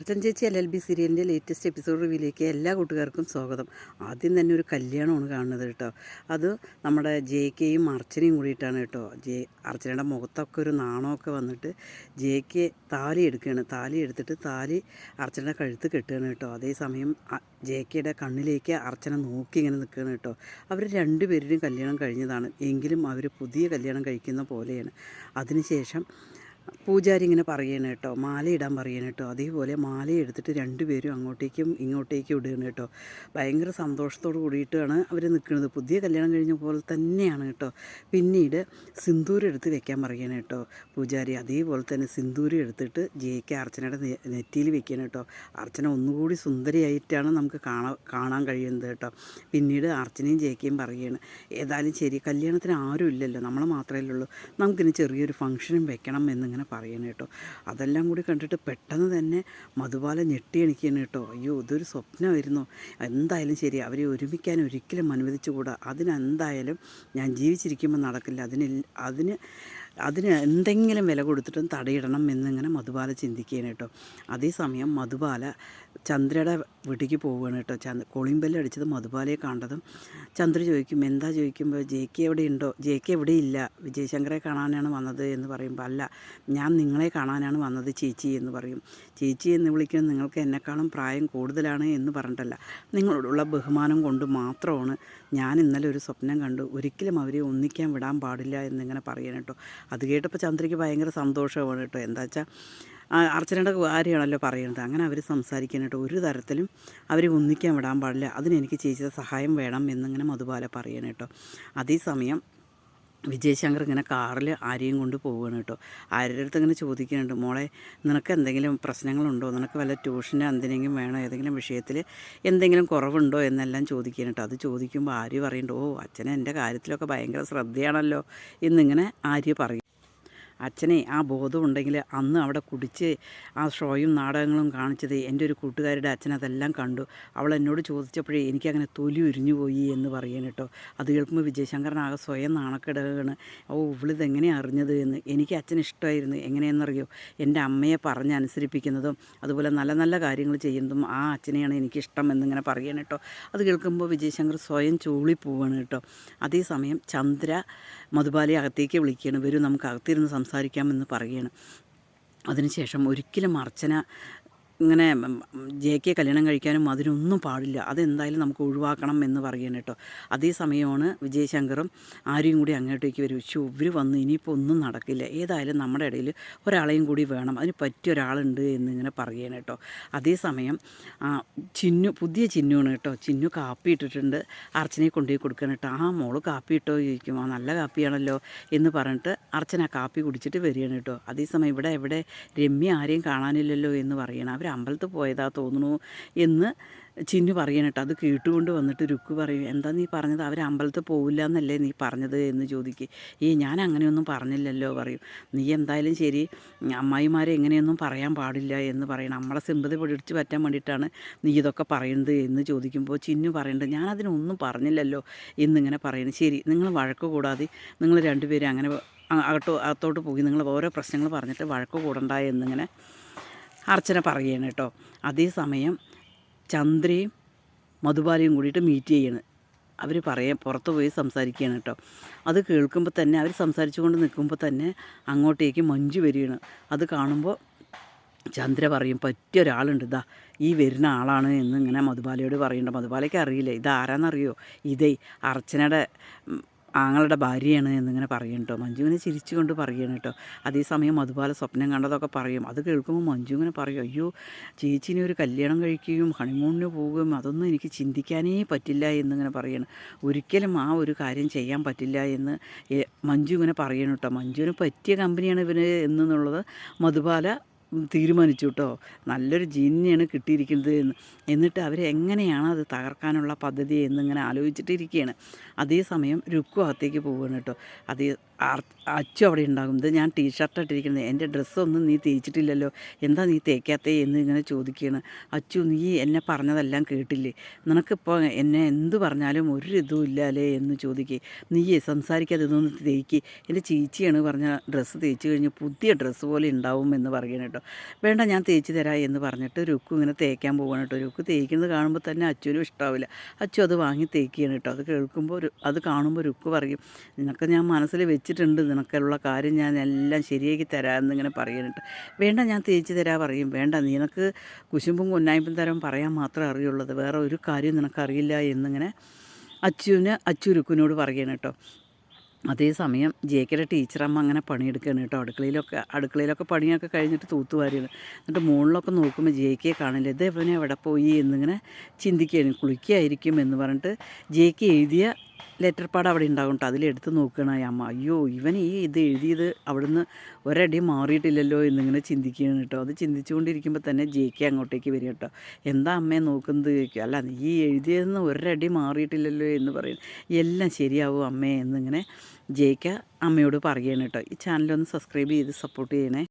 അർച്ചന ചേച്ചി LLB സീരിയലിൻ്റെ latest episode റിവ്യൂയിലേക്ക് എല്ലാ കൂട്ടുകാർക്കും സ്വാഗതം. ആദ്യം തന്നെ ഒരു കല്യാണമാണ് കാണുന്നത് കേട്ടോ. അത് നമ്മുടെ JKയും അർച്ചനയും കൂടിയിട്ടാണ് കേട്ടോ. അർച്ചനയുടെ മുഖത്തൊക്കെ ഒരു നാണമൊക്കെ വന്നിട്ട് JK താലി എടുക്കുകയാണ്. താലി എടുത്തിട്ട് താലി അർച്ചനയുടെ കഴുത്ത് കെട്ടുകയാണ് കേട്ടോ. അതേസമയം JKയുടെ കണ്ണിലേക്ക് അർച്ചന നോക്കി ഇങ്ങനെ നിൽക്കുകയാണ് കേട്ടോ. അവർ രണ്ടുപേരുടെയും കല്യാണം കഴിഞ്ഞതാണ്, എങ്കിലും അവർ പുതിയ കല്യാണം കഴിക്കുന്ന പോലെയാണ്. അതിനുശേഷം പൂജാരി ഇങ്ങനെ പറയണ കേട്ടോ, മാലയിടാൻ പറയണ കേട്ടോ. അതേപോലെ മാല എടുത്തിട്ട് രണ്ടുപേരും അങ്ങോട്ടേക്കും ഇങ്ങോട്ടേക്കും ഇടുകയാണ് കേട്ടോ. ഭയങ്കര സന്തോഷത്തോട് കൂടിയിട്ടാണ് അവർ നിൽക്കുന്നത്. പുതിയ കല്യാണം കഴിഞ്ഞ പോലെ തന്നെയാണ് കേട്ടോ. പിന്നീട് സിന്ദൂരം എടുത്ത് വെക്കാൻ പറയണ കേട്ടോ പൂജാരി. അതേപോലെ തന്നെ സിന്ദൂരം എടുത്തിട്ട് JK അർച്ചനയുടെ നെറ്റിയിൽ വെക്കണം കേട്ടോ. അർച്ചന ഒന്നുകൂടി സുന്ദരിയായിട്ടാണ് നമുക്ക് കാണാൻ കഴിയുന്നത് കേട്ടോ. പിന്നീട് അർച്ചനയും JKയും പറയുകയാണ്, ഏതായാലും ശരി, കല്യാണത്തിന് ആരും ഇല്ലല്ലോ, നമ്മൾ മാത്രമേ ഉള്ളൂ, നമുക്കിനി ചെറിയൊരു ഫംഗ്ഷനും വെക്കണം എന്നിങ്ങനെ പറയണം കേട്ടോ. അതെല്ലാം കൂടി കണ്ടിട്ട് പെട്ടെന്ന് തന്നെ മധുബാല ഞെട്ടി എണിക്കുകയാണ് കേട്ടോ. അയ്യോ, ഇതൊരു സ്വപ്നമായിരുന്നു, എന്തായാലും ശരി, അവരെ ഒരുമിക്കാൻ ഒരിക്കലും അനുവദിച്ചുകൂടാ, അതിനെന്തായാലും ഞാൻ ജീവിച്ചിരിക്കുമ്പോൾ നടക്കില്ല, അതിന് എന്തെങ്കിലും വില കൊടുത്തിട്ടും തടയിടണം എന്നിങ്ങനെ മധുബാല ചിന്തിക്കുകയാണ് കേട്ടോ. അതേസമയം മധുബാല ചന്ദ്രയുടെ വീട്ടിലേക്ക് പോവുകയാണ് കേട്ടോ. കോളിംഗ് ബെല്ല് അടിച്ചത് മധുബാലയെ കണ്ടതും ചന്ദ്ര ചോദിക്കും, എന്താ ചോദിക്കുമ്പോൾ JK എവിടെ ഉണ്ടോ? JK എവിടെ ഇല്ല, വിജയശങ്കറെ കാണാനാണ് വന്നത് എന്ന് പറയുമ്പോൾ, അല്ല, ഞാൻ നിങ്ങളെ കാണാനാണ് വന്നത് ചേച്ചി എന്ന് പറയും. ചേച്ചി എന്ന് വിളിക്കുന്നത് നിങ്ങൾക്ക് എന്നെക്കാളും പ്രായം കൂടുതലാണ് എന്ന് പറഞ്ഞിട്ടല്ല, നിങ്ങളോടുള്ള ബഹുമാനം കൊണ്ട് മാത്രമാണ് ഞാൻ ഇന്നലെ ഒരു സ്വപ്നം കണ്ടു, ഒരിക്കലും അവരെ ഒന്നിക്കാൻ വിടാൻ പാടില്ല എന്നിങ്ങനെ പറയണം കേട്ടോ. അത് കേട്ടപ്പോൾ ചന്ദ്രയ്ക്ക് ഭയങ്കര സന്തോഷമാണ് കേട്ടോ. എന്താ വെച്ചാൽ അർച്ചനയുടെ കാര്യമാണല്ലോ പറയുന്നത്. അങ്ങനെ അവർ സംസാരിക്കാൻ കേട്ടോ. ഒരു തരത്തിലും അവരെ ഒന്നിക്കാൻ വിടാൻ പാടില്ല, അതിനെനിക്ക് ചേച്ചിയുടെ സഹായം വേണം എന്നിങ്ങനെ മധുബാല പറയണം കേട്ടോ. അതേസമയം വിജയശങ്കർ ഇങ്ങനെ കാറിൽ ആരെയും കൊണ്ട് പോവുകയാണ് കേട്ടോ. ആരുടെ അടുത്ത് ഇങ്ങനെ ചോദിക്കുന്നുണ്ട്, മോളെ, നിനക്ക് എന്തെങ്കിലും പ്രശ്നങ്ങളുണ്ടോ, നിനക്ക് വല്ല ട്യൂഷന് എന്തിനെങ്കിലും വേണോ, ഏതെങ്കിലും വിഷയത്തിൽ എന്തെങ്കിലും കുറവുണ്ടോ എന്നെല്ലാം ചോദിക്കുകയാണ് കേട്ടോ. അത് ചോദിക്കുമ്പോൾ ആര്യ പറയുന്നുണ്ട്, ഓ, അച്ഛനെ എൻ്റെ കാര്യത്തിലൊക്കെ ഭയങ്കര ശ്രദ്ധയാണല്ലോ എന്നിങ്ങനെ ആര്യ പറയും. അച്ഛനെ ആ ബോധമുണ്ടെങ്കിൽ അന്ന് അവിടെ കുടിച്ച് ആ ഷോയും നാടകങ്ങളും കാണിച്ചത് എൻ്റെ ഒരു കൂട്ടുകാരുടെ അച്ഛൻ അതെല്ലാം കണ്ടു, അവൾ എന്നോട് ചോദിച്ചപ്പോഴേ എനിക്കങ്ങനെ തൊലി ഉരിഞ്ഞു പോയി എന്ന് പറയാൻ കേട്ടോ. അത് കേൾക്കുമ്പോൾ വിജയശങ്കരനാകെ സ്വയം നാണക്കെടുകയാണ്. ഓ, ഇവളിതെങ്ങനെയാണ് അറിഞ്ഞത് എന്ന്. എനിക്ക് അച്ഛൻ ഇഷ്ടമായിരുന്നു, എങ്ങനെയെന്നറിയോ, എൻ്റെ അമ്മയെ പറഞ്ഞനുസരിപ്പിക്കുന്നതും അതുപോലെ നല്ല നല്ല കാര്യങ്ങൾ ചെയ്യുന്നതും ആ അച്ഛനെയാണ് എനിക്കിഷ്ടം എന്നിങ്ങനെ പറയാൻ കേട്ടോ. അത് കേൾക്കുമ്പോൾ വിജയശങ്കർ സ്വയം ചൂളിപ്പോവാണ് കേട്ടോ. അതേസമയം ചന്ദ്ര മധുബാലയെ അകത്തേക്ക് വിളിക്കുകയാണ്, വരും നമുക്ക് അകത്തിരുന്ന് സംസാരിക്കാമെന്ന് പറയുകയാണ്. അതിനുശേഷം ഒരിക്കലും അർച്ചന ഇങ്ങനെ JK കല്യാണം കഴിക്കാനും അതിനൊന്നും പാടില്ല, അതെന്തായാലും നമുക്ക് ഒഴിവാക്കണം എന്ന് പറയുകയാണ് കേട്ടോ. അതേസമയമാണ് വിജയശങ്കറും ആരെയും കൂടി അങ്ങോട്ടേക്ക് വരും. ഇവർ വന്ന് ഇനിയിപ്പോൾ ഒന്നും നടക്കില്ല, ഏതായാലും നമ്മുടെ ഇടയിൽ ഒരാളെയും കൂടി വേണം, അതിന് പറ്റിയ ഒരാളുണ്ട് എന്നിങ്ങനെ പറയുകയാണ് കേട്ടോ. അതേസമയം പുതിയ ചിന്നുവാണ് കേട്ടോ. ചിന്നു കാപ്പി ഇട്ടിട്ടുണ്ട്, അർച്ചനയെ കൊണ്ടുപോയി കൊടുക്കണം കേട്ടോ. ആ, മോള് കാപ്പി ഇട്ടോ ചോദിക്കും. ആ, നല്ല കാപ്പിയാണല്ലോ എന്ന് പറഞ്ഞിട്ട് അർച്ചന കാപ്പി കുടിച്ചിട്ട് വരികയാണ് കേട്ടോ. അതേസമയം എവിടെ രമ്യ ആരെയും കാണാനില്ലല്ലോ എന്ന് പറയണം. അവർ അമ്പലത്തിൽ പോയതാ തോന്നുന്നു എന്ന് ചിന്നു പറയണം കേട്ടോ. അത് കേട്ടുകൊണ്ട് വന്നിട്ട് രുക്ക് പറയും, എന്താ നീ പറഞ്ഞത്, അവർ അമ്പലത്തിൽ പോവില്ല എന്നല്ലേ നീ പറഞ്ഞത് എന്ന് ചോദിക്കുക. ഞാൻ അങ്ങനെയൊന്നും പറഞ്ഞില്ലല്ലോ പറയും. നീ എന്തായാലും ശരി, അമ്മായിമാരെ എങ്ങനെയൊന്നും പറയാൻ പാടില്ല എന്ന് പറയണം, നമ്മളെ സിമ്പതി പിടിച്ച് പറ്റാൻ വേണ്ടിയിട്ടാണ് നീ ഇതൊക്കെ പറയുന്നത് എന്ന് ചോദിക്കുമ്പോൾ ചിന്നു പറയുന്നുണ്ട്, ഞാനതിനൊന്നും പറഞ്ഞില്ലല്ലോ എന്നിങ്ങനെ പറയണം. ശരി, നിങ്ങൾ വഴക്ക് കൂടാതെ നിങ്ങൾ രണ്ടുപേരും അങ്ങനെ അകത്തോട്ട് പോയി നിങ്ങൾ ഓരോ പ്രശ്നങ്ങൾ പറഞ്ഞിട്ട് വഴക്ക് കൂടണ്ട എന്നിങ്ങനെ അർച്ചന പറയുകയാണ് കേട്ടോ. അതേസമയം ചന്ദ്രയും മധുബാലയും കൂടിയിട്ട് മീറ്റ് ചെയ്യണം. അവർ പുറത്ത് പോയി സംസാരിക്കുകയാണ് കേട്ടോ. അത് കേൾക്കുമ്പോൾ തന്നെ അവർ സംസാരിച്ചു കൊണ്ട് നിൽക്കുമ്പോൾ തന്നെ അങ്ങോട്ടേക്ക് മഞ്ജു വരികയാണ്. അത് കാണുമ്പോൾ ചന്ദ്ര പറയും, പറ്റിയ ഒരാളുണ്ട്, ഇതാ ഈ വരുന്ന ആളാണ് എന്നിങ്ങനെ മധുബാലയോട് പറയുന്നുണ്ട്. മധുബാലയ്ക്ക് അറിയില്ല ഇതാരാന്നറിയോ, ഇതേ അർച്ചനയുടെ ആങ്ങളുടെ ഭാര്യയാണ് എന്നിങ്ങനെ പറയും കേട്ടോ. മഞ്ജു ഇങ്ങനെ ചിരിച്ചുകൊണ്ട് പറയുകയാണ് കേട്ടോ. അതേസമയം മധുബാല സ്വപ്നം കണ്ടതൊക്കെ പറയും. അത് കേൾക്കുമ്പോൾ മഞ്ജു ഇങ്ങനെ പറയും, അയ്യോ, ചേച്ചിനെ ഒരു കല്യാണം കഴിക്കുകയും ഹണിമൂണിന് പോവുകയും അതൊന്നും എനിക്ക് ചിന്തിക്കാനേ പറ്റില്ല എന്നിങ്ങനെ പറയണം. ഒരിക്കലും ആ ഒരു കാര്യം ചെയ്യാൻ പറ്റില്ല എന്ന് മഞ്ജു ഇങ്ങനെ പറയണം കേട്ടോ. മഞ്ജുവിന് പറ്റിയ കമ്പനിയാണ് ഇവന് എന്നുള്ളത് മധുബാല തീരുമാനിച്ചു കേട്ടോ. നല്ലൊരു ജീനിനെയാണ് കിട്ടിയിരിക്കുന്നത് എന്നിട്ട് അവരെങ്ങനെയാണ് അത് തകർക്കാനുള്ള പദ്ധതി എന്നിങ്ങനെ ആലോചിച്ചിട്ടിരിക്കുകയാണ്. അതേസമയം രുക്കു അകത്തേക്ക് പോവുകയാണ് കേട്ടോ. അച്ചു അവിടെ ഉണ്ടാകും. ഇത് ഞാൻ ടീഷർട്ട് ഇട്ടിരിക്കുന്നത്, എൻ്റെ ഡ്രസ്സൊന്നും നീ തേച്ചിട്ടില്ലല്ലോ, എന്താ നീ തേക്കാത്തേ എന്ന് ഇങ്ങനെ ചോദിക്കുകയാണ്. അച്ചു, നീ എന്നെ പറഞ്ഞതെല്ലാം കേട്ടില്ലേ? നിനക്കിപ്പോൾ എന്നെ എന്ത് പറഞ്ഞാലും ഒരു ഇതും ഇല്ലാലേ എന്ന് ചോദിക്കുക. നീയേ സംസാരിക്കാതെ ഇതൊന്ന് തേക്ക്, എൻ്റെ ചേച്ചിയാണ് പറഞ്ഞ ഡ്രസ്സ് തേച്ച് കഴിഞ്ഞ് പുതിയ ഡ്രസ്സ് പോലെ ഉണ്ടാവും എന്ന് പറയണം കേട്ടോ. വേണ്ട, ഞാൻ തേച്ച് തരാം എന്ന് പറഞ്ഞിട്ട് രുക്കു ഇങ്ങനെ തേക്കാൻ പോവാണ് കേട്ടോ. രുക്കു തേക്കുന്നത് കാണുമ്പോൾ തന്നെ അച്ചുവിനും ഇഷ്ടാവില്ല. അച്ചു അത് വാങ്ങി തേക്കുകയാണ് കേട്ടോ. അത് കേൾക്കുമ്പോൾ അത് കാണുമ്പോൾ രുക്കു പറയും, നിനക്ക് ഞാൻ മനസ്സിൽ വെച്ചിട്ടുണ്ട്, നിനക്കുള്ള കാര്യം ഞാൻ എല്ലാം ശരിയാക്കി തരാമെന്നിങ്ങനെ പറയാനിട്ട്. വേണ്ട, ഞാൻ തേച്ച് തരാൻ പറയും. വേണ്ട, നിനക്ക് കുശുമ്പും കൊന്നായ്പും തരം പറയാൻ മാത്രമേ അറിയുള്ളത്, വേറെ ഒരു കാര്യം നിനക്കറിയില്ല എന്നിങ്ങനെ അച്ചു രുക്കുവിനോട് പറയണം കേട്ടോ. അതേസമയം ജേക്കയുടെ ടീച്ചറമ്മ അങ്ങനെ പണിയെടുക്കുകയാണ് കേട്ടോ. അടുക്കളയിലൊക്കെ പണിയൊക്കെ കഴിഞ്ഞിട്ട് തൂത്തുവാരിയാണ്. എന്നിട്ട് മുകളിലൊക്കെ നോക്കുമ്പോൾ ജേക്കയെ കാണില്ല. ഇത് ഇവനെ എവിടെ പോയി എന്നിങ്ങനെ ചിന്തിക്കുകയാണ്. കുളിക്കുകയായിരിക്കും എന്ന് പറഞ്ഞിട്ട് ജേക്ക് എഴുതിയ ലെറ്റർ പാഡ് അവിടെ ഉണ്ടാകും കേട്ടോ. അതിലെടുത്ത് നോക്കുകയാണ് അമ്മ. അയ്യോ, ഇവൻ ഇത് എഴുതിയത് അവിടുന്ന് ഒരടി മാറിയിട്ടില്ലല്ലോ എന്നിങ്ങനെ ചിന്തിക്കുകയാണ് കേട്ടോ. അത് ചിന്തിച്ചുകൊണ്ടിരിക്കുമ്പോൾ തന്നെ ജേക്കെ അങ്ങോട്ടേക്ക് വരിക കേട്ടോ. എന്താ അമ്മയെ നോക്കുന്നത് ചോദിക്കുക. അല്ല, നീ എഴുതിയതെന്ന് ഒരടി മാറിയിട്ടില്ലല്ലോ എന്ന് പറയും. എല്ലാം ശരിയാവും അമ്മേ എന്നിങ്ങനെ ജേക്ക അമ്മയോട് പറയുകയാണ് കേട്ടോ. ഈ ചാനലൊന്ന് സബ്സ്ക്രൈബ് ചെയ്ത് സപ്പോർട്ട് ചെയ്യണേ.